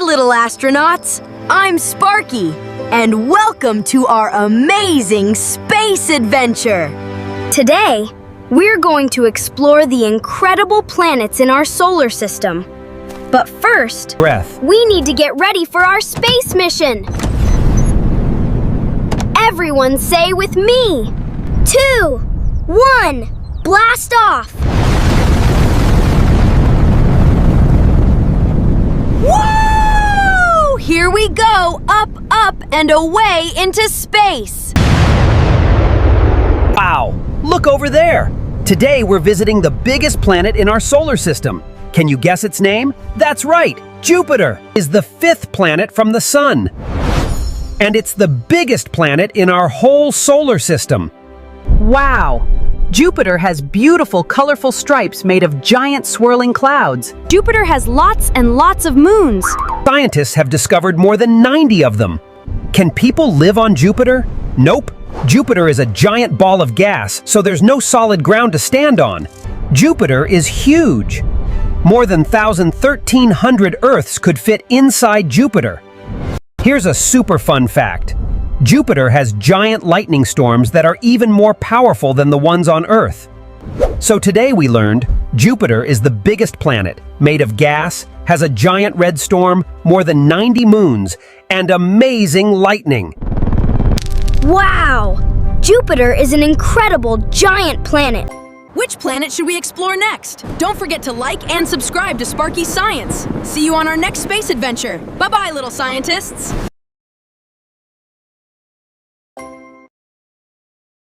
little astronauts! I'm Sparky, and welcome to our amazing space adventure! Today, we're going to explore the incredible planets in our solar system. But first, we need to get ready for our space mission! Everyone say with me! 2, 1, blast off! Woo! Here we go, up, up, and away into space! Wow! Look over there! Today we're visiting the biggest planet in our solar system. Can you guess its name? That's right! Jupiter is the 5th planet from the Sun. And it's the biggest planet in our whole solar system. Wow! Jupiter has beautiful, colorful stripes made of giant swirling clouds. Jupiter has lots and lots of moons. Scientists have discovered more than 90 of them. Can people live on Jupiter? Nope. Jupiter is a giant ball of gas, so there's no solid ground to stand on. Jupiter is huge. More than 1,300 Earths could fit inside Jupiter. Here's a super fun fact. Jupiter has giant lightning storms that are even more powerful than the ones on Earth. So today we learned Jupiter is the biggest planet, made of gas, has a giant red storm, more than 90 moons, and amazing lightning. Wow! Jupiter is an incredible giant planet. Which planet should we explore next? Don't forget to like and subscribe to Sparky Science. See you on our next space adventure. Bye-bye, little scientists!